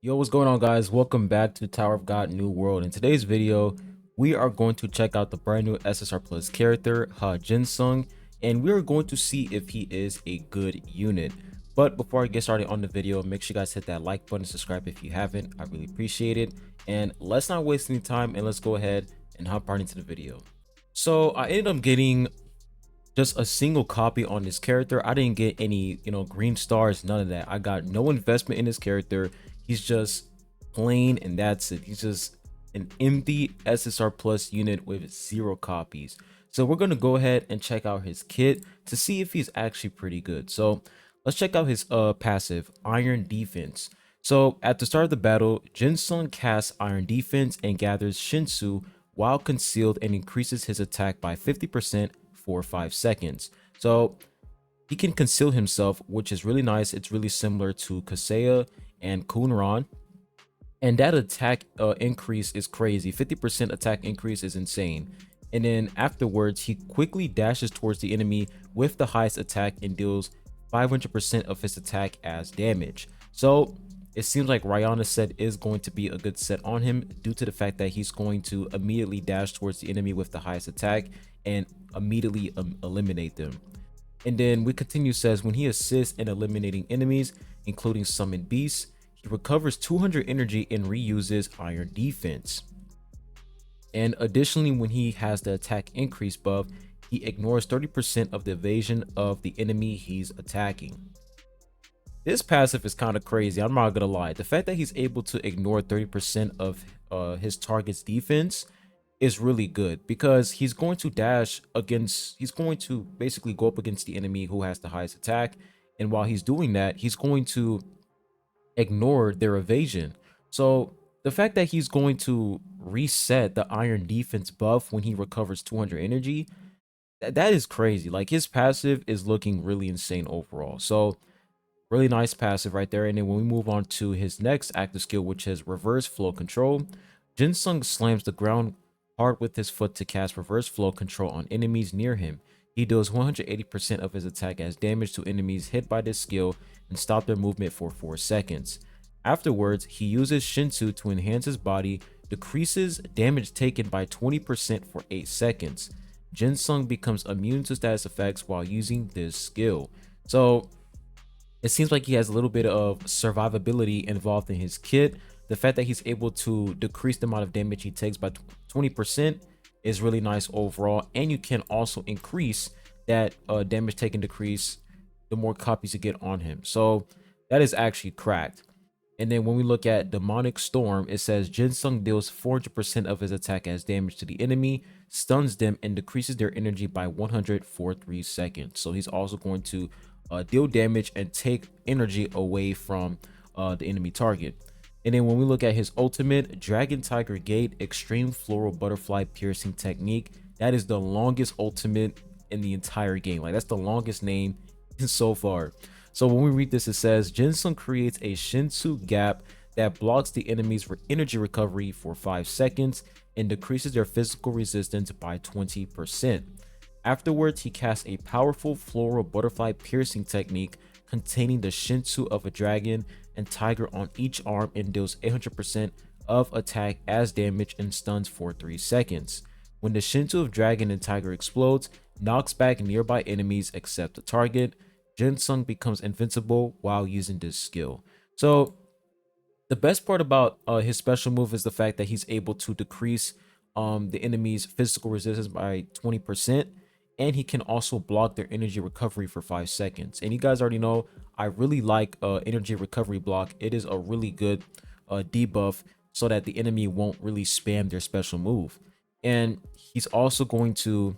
Yo, what's going on, guys? Welcome back to the Tower of God New World. In today's video, we are going to check out the brand new SSR Plus character, Jinsung, and we're going to see if he is a good unit. But before I get started on the video, make sure you guys hit that like button, subscribe if you haven't. I really appreciate it. And let's not waste any time and let's go ahead and hop right into the video. So I ended up getting just a single copy on this character. I didn't get any, green stars, none of that. I got no investment in this character. He's just plain and that's it. He's just an empty SSR Plus unit with 0 copies. So we're going to go ahead and check out his kit to see if he's actually pretty good. So let's check out his passive, Iron Defense. So at the start of the battle, Jinsung casts Iron Defense and gathers Shinsu while concealed and increases his attack by 50% for 5 seconds. So he can conceal himself, which is really nice. It's really similar to Kaseya and Kunran. And that attack increase is crazy. 50% attack increase is insane. And then afterwards, he quickly dashes towards the enemy with the highest attack and deals 500% of his attack as damage. So it seems like Ryana's set is going to be a good set on him due to the fact that he's going to immediately dash towards the enemy with the highest attack and immediately eliminate them. And then we continue, says when he assists in eliminating enemies, including summoned beasts, he recovers 200 energy and reuses Iron Defense. And additionally, when he has the attack increase buff, he ignores 30% of the evasion of the enemy he's attacking. This passive is kind of crazy, I'm not gonna lie. The fact that he's able to ignore 30% of his target's defense is really good, because he's going to dash against, he's going to basically go up against the enemy who has the highest attack, and while he's doing that, he's going to ignore their evasion. So the fact that he's going to reset the Iron Defense buff when he recovers 200 energy, that is crazy. Like, his passive is looking really insane overall. So really nice passive right there. And then when we move on to his next active skill, which is reverse flow control, Jinsung slams the ground hard with his foot to cast reverse flow control on enemies near him. He deals 180% of his attack as damage to enemies hit by this skill and stop their movement for 4 seconds. Afterwards, he uses Shinsu to enhance his body, decreases damage taken by 20% for 8 seconds. Jinsung becomes immune to status effects while using this skill. So it seems like he has a little bit of survivability involved in his kit. The fact that he's able to decrease the amount of damage he takes by 20% is really nice overall. And you can also increase that damage taken decrease the more copies you get on him. So that is actually cracked. And then when we look at Demonic Storm, it says Jinsung deals 400% of his attack as damage to the enemy, stuns them, and decreases their energy by 100 for 3 seconds. So he's also going to deal damage and take energy away from the enemy target. And then when we look at his ultimate, Dragon Tiger Gate Extreme Floral Butterfly Piercing Technique, that is the longest ultimate in the entire game. Like, that's the longest name so far. So when we read this, it says Jinsung creates a Shinsu gap that blocks the enemy's energy recovery for 5 seconds and decreases their physical resistance by 20%. Afterwards, he casts a powerful floral butterfly piercing technique containing the Shinsu of a dragon and tiger on each arm and deals 800% of attack as damage and stuns for 3 seconds. When the Shinsu of dragon and tiger explodes, knocks back nearby enemies except the target. Jinsung becomes invincible while using this skill. So the best part about his special move is the fact that he's able to decrease the enemy's physical resistance by 20%, and he can also block their energy recovery for 5 seconds. And you guys already know I really like energy recovery block. It is a really good debuff so that the enemy won't really spam their special move. And he's also going to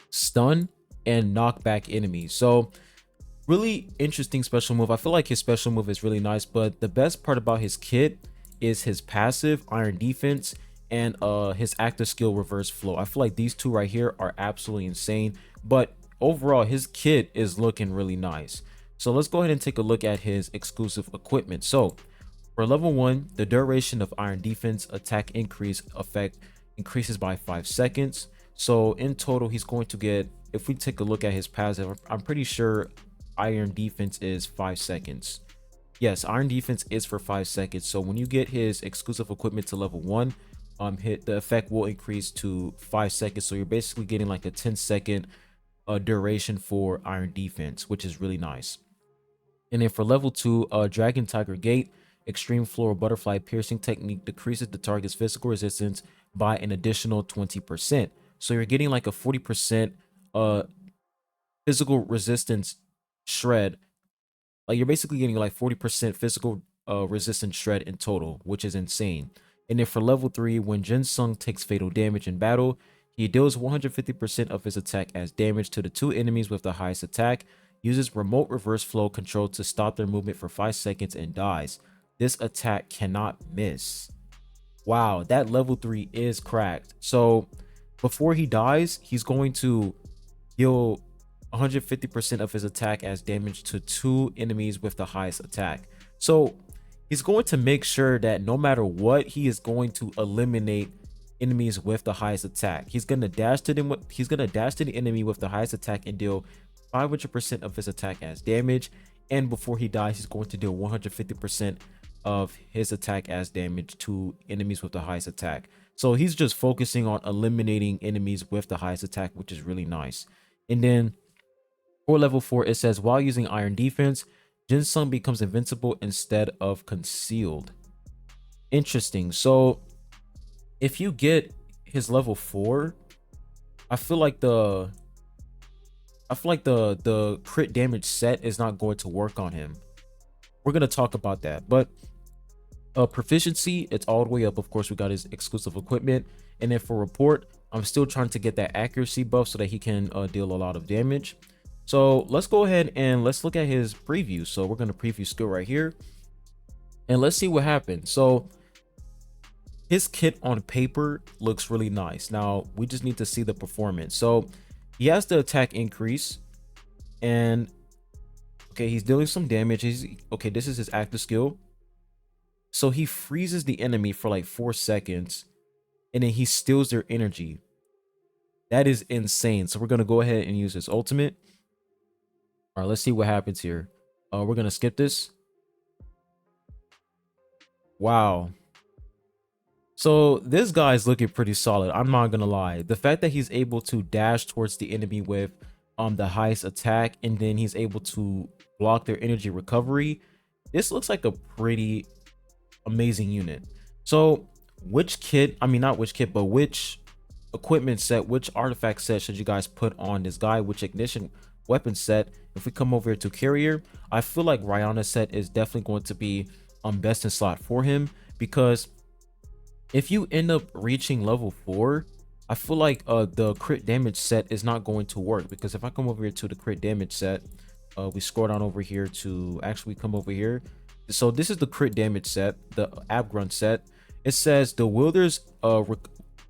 stun and knock back enemies. So really interesting special move. I feel like his special move is really nice, but the best part about his kit is his passive Iron Defense and his active skill reverse flow. I feel like these two right here are absolutely insane, but overall his kit is looking really nice. So let's go ahead and take a look at his exclusive equipment. So for level 1, the duration of Iron Defense attack increase effect increases by 5 seconds. So in total, he's going to get, if we take a look at his passive, I'm pretty sure Iron Defense is 5 seconds. Yes, Iron Defense is for 5 seconds. So when you get his exclusive equipment to level 1, hit the effect will increase to 5 seconds. So you're basically getting like a 10-second duration for Iron Defense, which is really nice. And then for level 2, Dragon Tiger Gate, Extreme Floral Butterfly Piercing Technique decreases the target's physical resistance by an additional 20%. So you're getting like a 40% physical resistance shred. Like you're basically getting like 40% physical resistance shred in total, which is insane. And then for level 3, when Jinsung takes fatal damage in battle, he deals 150% of his attack as damage to the 2 enemies with the highest attack, uses remote reverse flow control to stop their movement for 5 seconds and dies. This attack cannot miss. Wow, that level 3 is cracked. So before he dies, he's going to deal 150% of his attack as damage to 2 enemies with the highest attack. So he's going to make sure that no matter what, he is going to eliminate enemies with the highest attack. He's gonna dash to them. He's gonna dash to the enemy with the highest attack and deal 500% of his attack as damage. And before he dies, he's going to deal 150% of his attack as damage to enemies with the highest attack. So he's just focusing on eliminating enemies with the highest attack, which is really nice. And then for level 4, it says while using Iron Defense, Jinsung becomes invincible instead of concealed. Interesting. So if you get his level 4, I feel like the crit damage set is not going to work on him. We're gonna talk about that. But proficiency, it's all the way up. Of course, we got his exclusive equipment. And then for report, I'm still trying to get that accuracy buff so that he can deal a lot of damage. So let's go ahead and let's look at his preview. So we're going to preview skill right here, and let's see what happens. So his kit on paper looks really nice. Now we just need to see the performance. So he has the attack increase, and okay, he's dealing some damage. Okay, this is his active skill. So he freezes the enemy for like 4 seconds, and then he steals their energy. That is insane. So we're going to go ahead and use his ultimate. All right, let's see what happens here. We're going to skip this. Wow. So this guy is looking pretty solid. I'm not going to lie. The fact that he's able to dash towards the enemy with the highest attack, and then he's able to block their energy recovery. This looks like a pretty amazing unit. So which kit, I mean, not which kit, but which equipment set, which artifact set should you guys put on this guy? Which ignition weapon set? If we come over here to carrier, I feel like Rihanna set is definitely going to be best in slot for him, because if you end up reaching level 4, I feel like the crit damage set is not going to work. Because if I come over here to the crit damage set, we scroll down over here to actually come over here. So this is the crit damage set, the Abgrund set. It says the wielders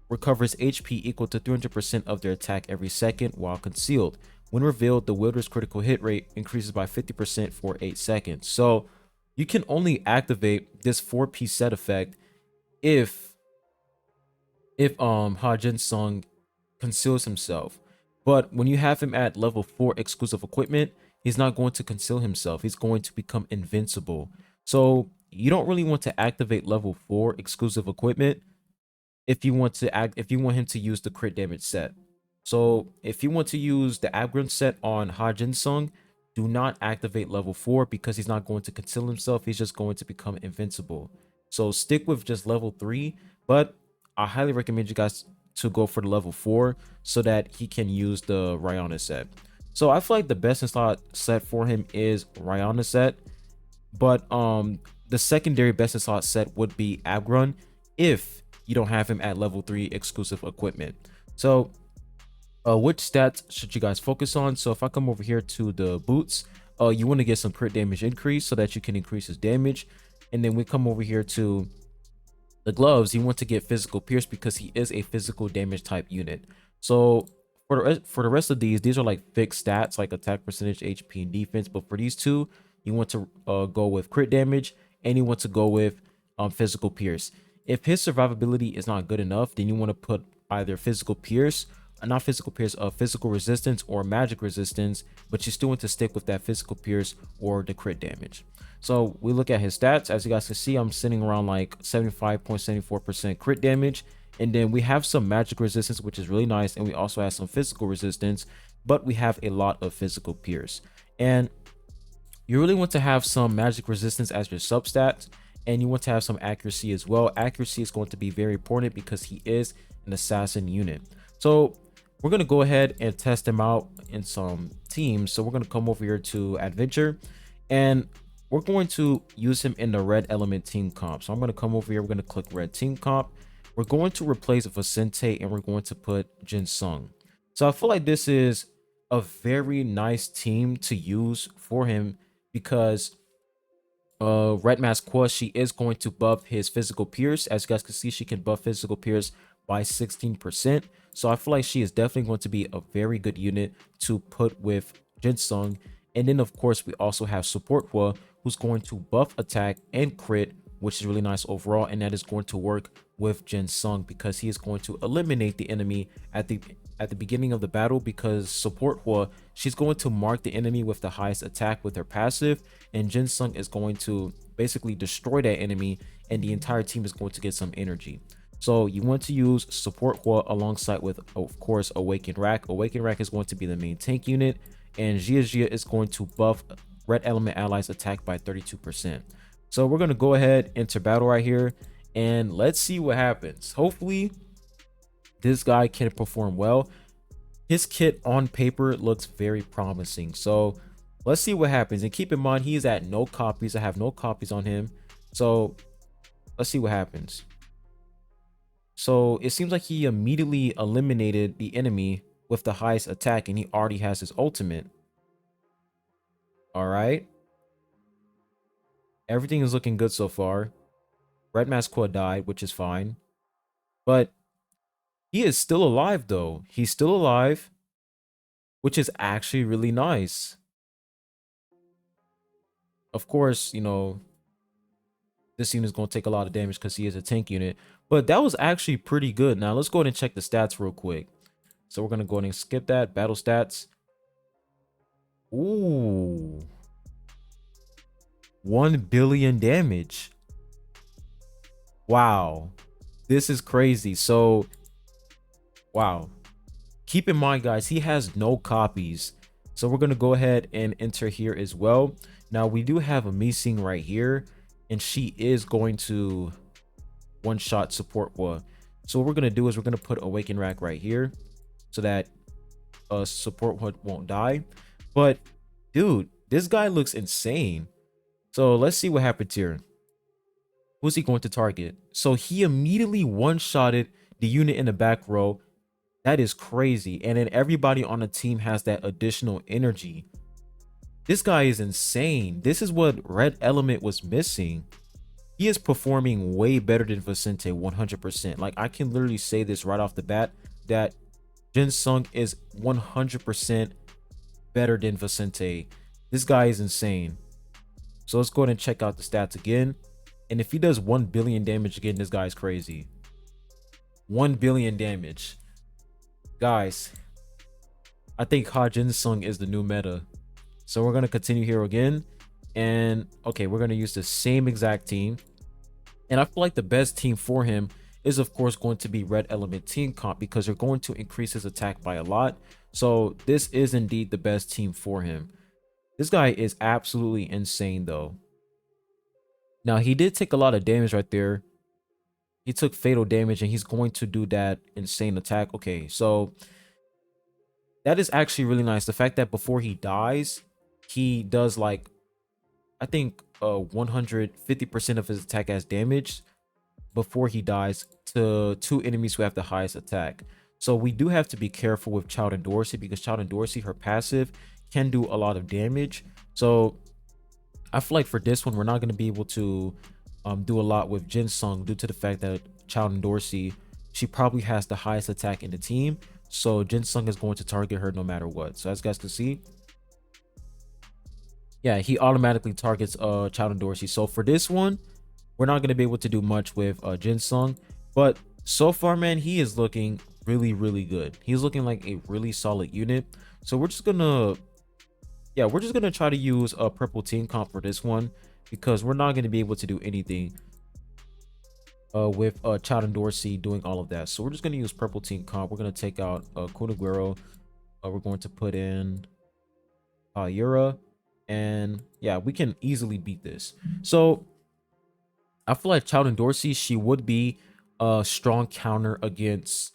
recovers HP equal to 300% of their attack every second while concealed. When revealed, the wielder's critical hit rate increases by 50% for 8 seconds. So you can only activate this 4-piece set effect if Jinsung conceals himself. But when you have him at level 4 exclusive equipment, he's not going to conceal himself. He's going to become invincible. So you don't really want to activate level 4 exclusive equipment if you want him to use the crit damage set. So if you want to use the Abgrund set on Jinsung, do not activate level 4 because he's not going to conceal himself. He's just going to become invincible. So stick with just level 3, but I highly recommend you guys to go for the level 4 so that he can use the Rihanna set. So I feel like the best in slot set for him is Rihanna set, but the secondary best in slot set would be Abgrund if you don't have him at level 3 exclusive equipment. So which stats should you guys focus on? So if I come over here to the boots, you want to get some crit damage increase so that you can increase his damage. And then we come over here to the gloves. You want to get physical pierce because he is a physical damage type unit. So for the rest of these are like fixed stats like attack percentage, HP, and defense. But for these two, you want to go with crit damage, and you want to go with physical pierce. If his survivability is not good enough, then you want to put either physical pierce not physical pierce, physical resistance or magic resistance, but you still want to stick with that physical pierce or the crit damage. So we look at his stats. As you guys can see, I'm sitting around like 75.74% crit damage. And then we have some magic resistance, which is really nice. And we also have some physical resistance, but we have a lot of physical pierce. And you really want to have some magic resistance as your substats, and you want to have some accuracy as well. Accuracy is going to be very important because he is an assassin unit. So we're going to go ahead and test him out in some teams. So we're going to come over here to adventure, and we're going to use him in the red element team comp. So I'm going to come over here. We're going to click red team comp. We're going to replace Vicente, and we're going to put Jinsung. So I feel like this is a very nice team to use for him, because Red Mask Qua, she is going to buff his physical pierce. As you guys can see, she can buff physical pierce by 16%. So I feel like she is definitely going to be a very good unit to put with Jinsung. And then of course we also have Support Hua, who's going to buff attack and crit, which is really nice overall, and that is going to work with Jinsung because he is going to eliminate the enemy at the beginning of the battle, because Support Hua, she's going to mark the enemy with the highest attack with her passive, and Jinsung is going to basically destroy that enemy, and the entire team is going to get some energy. So you want to use Support Hua alongside with, of course, Awakened Rack. Awakened Rack is going to be the main tank unit, and Jia is going to buff red element allies attack by 32%. So we're going to go ahead into battle right here, and let's see what happens. Hopefully this guy can perform well. His kit on paper looks very promising, so let's see what happens. And keep in mind, he is at no copies. I have no copies on him, so let's see what happens. So it seems like he immediately eliminated the enemy with the highest attack, and he already has his ultimate. All right, everything is looking good so far. Red Mask Qua died, which is fine, but he is still alive though. He's still alive, which is actually really nice. Of course, you know, this unit is going to take a lot of damage because he is a tank unit, but that was actually pretty good. Now let's go ahead and check the stats real quick. So we're going to go ahead and skip that. Battle stats. Ooh, 1 billion damage. Wow, this is crazy. So wow, keep in mind guys, he has no copies, so we're going to go ahead and enter here as well. Now we do have a Missing right here, and she is going to one-shot Support Hua. So what we're going to do is we're going to put Awaken Rack right here so that Support Hua won't die. But dude, this guy looks insane. So let's see what happens here. Who's he going to target? So he immediately one-shotted the unit in the back row. That is crazy. And then everybody on the team has that additional energy. This guy is insane. This is what Red Element was missing. He is performing way better than Vicente 100%. Like, I can literally say this right off the bat, that Jinsung is 100% better than Vicente. This guy is insane. So let's go ahead and check out the stats again. And if he does 1 billion damage again, this guy is crazy. 1 billion damage. Guys, I think Jinsung is the new meta. So we're going to continue here again. And okay, we're going to use the same exact team. And I feel like the best team for him is of course going to be Red Element Team Comp, because they're going to increase his attack by a lot. So this is indeed the best team for him. This guy is absolutely insane though. Now he did take a lot of damage right there. He took fatal damage, and he's going to do that insane attack. Okay, so that is actually really nice. The fact that before he dies, he does like, I think 150% of his attack as damage before he dies to 2 enemies who have the highest attack. So we do have to be careful with Child and Dorsey, because Child and Dorsey, her passive can do a lot of damage. So I feel like for this one, we're not going to be able to do a lot with Jinsung due to the fact that Child and Dorsey, she probably has the highest attack in the team. So Jinsung is going to target her no matter what. So as you guys can see, yeah, he automatically targets Child and Dorsey. So for this one, we're not going to be able to do much with Jinsung. But so far, man, he is looking really good. He's looking like a really solid unit. So we're just gonna, yeah, we're just gonna try to use a purple team comp for this one, because we're not gonna be able to do anything with Child and Dorsey doing all of that. So we're just gonna use purple team comp. We're gonna take out Kunaguero. We're going to put in Yura, and yeah, we can easily beat this. So I feel like Child and Dorsey, she would be a strong counter against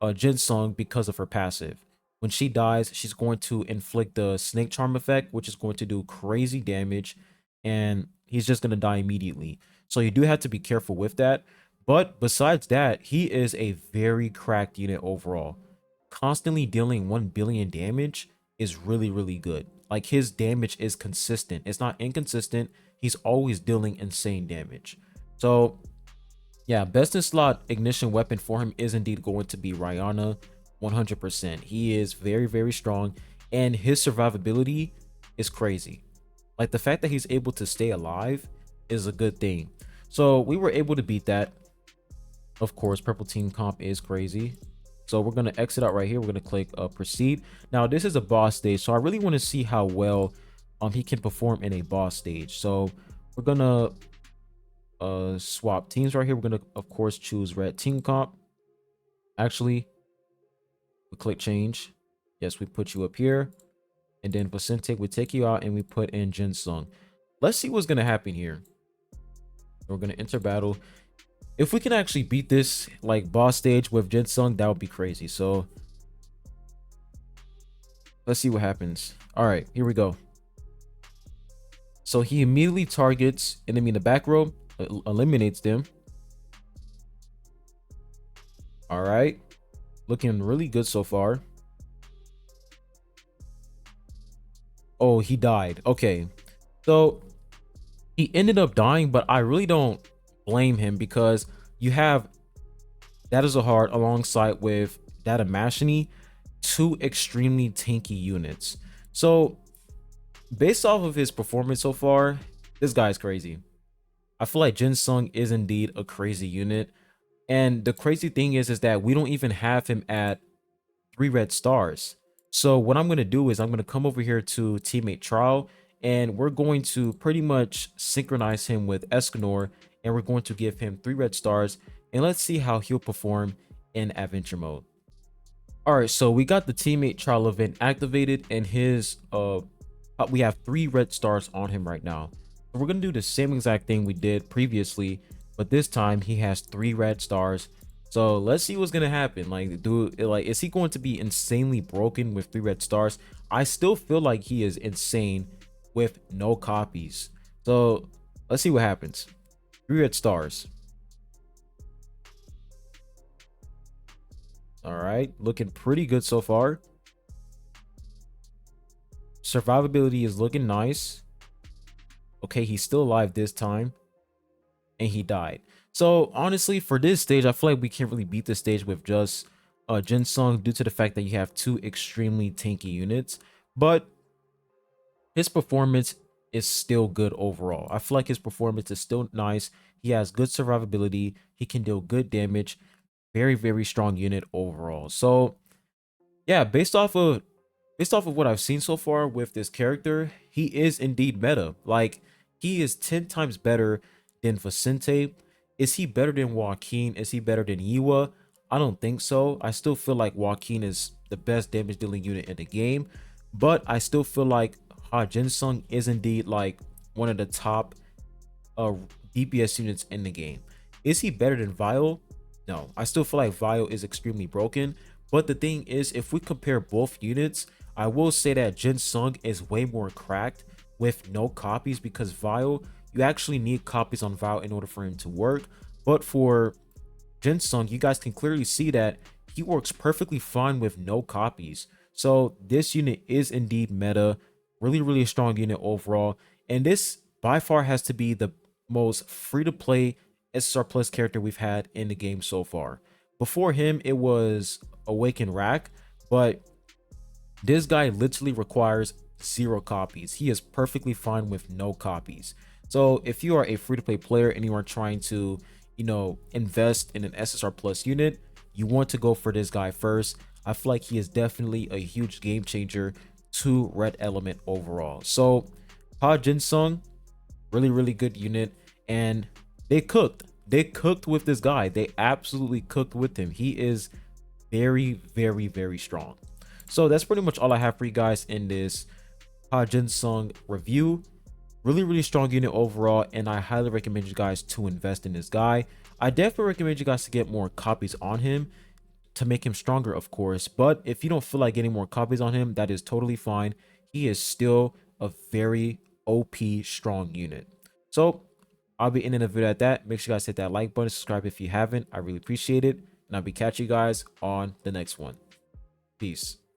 Jinsung because of her passive. When she dies, she's going to inflict the snake charm effect, which is going to do crazy damage, and he's just going to die immediately. So you do have to be careful with that. But besides that, he is a very cracked unit overall. Constantly dealing 1 billion damage is really good. Like, his damage is consistent. It's not inconsistent. He's always dealing insane damage. So yeah, best in slot ignition weapon for him is indeed going to be Rihanna, 100%. He is very strong, and his survivability is crazy. Like, the fact that he's able to stay alive is a good thing. So we were able to beat that. Of course, purple team comp is crazy. So we're going to exit out right here. We're going to click proceed. Now, this is a boss stage, so I really want to see how well he can perform in a boss stage. So we're going to swap teams right here. We're gonna, of course, choose red team comp. Actually, we click change. Yes, we put you up here, and then Vicente, we take you out and we put in Jinsung. Let's see what's gonna happen here. We're gonna enter battle. If we can actually beat this like boss stage with Jinsung, that would be crazy. So let's see what happens. All right, here we go. So he immediately targets enemy in the back row, eliminates them. All right, looking really good so far. Oh, he died. Okay, so he ended up dying, but I really don't blame him, because you have that is a hard alongside with Data Mashini, two extremely tanky units. So based off of his performance so far, this guy's crazy. I feel like Jinsung is indeed a crazy unit. And the crazy thing is that we don't even have him at 3 red stars. So what I'm going to do is I'm going to come over here to teammate trial, and we're going to pretty much synchronize him with Escanor, and we're going to give him 3 red stars, and let's see how he'll perform in adventure mode. All right, so we got the teammate trial event activated, and his we have 3 red stars on him right now. So we're gonna do the same exact thing we did previously, but this time he has 3 red stars. So let's see what's gonna happen. Like, is he going to be insanely broken with 3 red stars? I still feel like he is insane with no copies. So let's see what happens. 3 red stars. All right, looking pretty good so far. Survivability is looking nice. Okay, he's still alive this time, and he died. So honestly, for this stage, I feel like we can't really beat this stage with just Jinsung, due to the fact that you have 2 extremely tanky units, but his performance is still good overall. I feel like his performance is still nice. He has good survivability. He can deal good damage. Very strong unit overall. So yeah, based off of what I've seen so far with this character, he is indeed meta. Like, he is 10 times better than Vicente. Is he better than Joaquin? Is he better than Yiwa? I don't think so. I still feel like Joaquin is the best damage dealing unit in the game, but I still feel like Jinsung is indeed like one of the top DPS units in the game. Is he better than Vile? No, I still feel like Vile is extremely broken. But the thing is, if we compare both units, I will say that Jinsung is way more cracked with no copies, because Vile, you actually need copies on Vile in order for him to work. But for Jinsung, you guys can clearly see that he works perfectly fine with no copies. So this unit is indeed meta, really strong unit overall. And this by far has to be the most free-to-play SSR Plus character we've had in the game so far. Before him, it was Awaken Rack, but this guy literally requires 0 copies. He is perfectly fine with no copies. So if you are a free-to-play player and you are trying to, invest in an SSR Plus unit, you want to go for this guy first. I feel like he is definitely a huge game changer to red element overall. So Jinsung, really good unit, and they cooked with this guy. They absolutely cooked with him. He is very strong. So that's pretty much all I have for you guys in this Jinsung review. Really strong unit overall, and I highly recommend you guys to invest in this guy. I definitely recommend you guys to get more copies on him to make him stronger, of course. But if you don't feel like getting more copies on him, that is totally fine. He is still a very OP strong unit. So I'll be ending the video at that. Make sure you guys hit that like button, subscribe if you haven't. I really appreciate it, and I'll be catching you guys on the next one. Peace.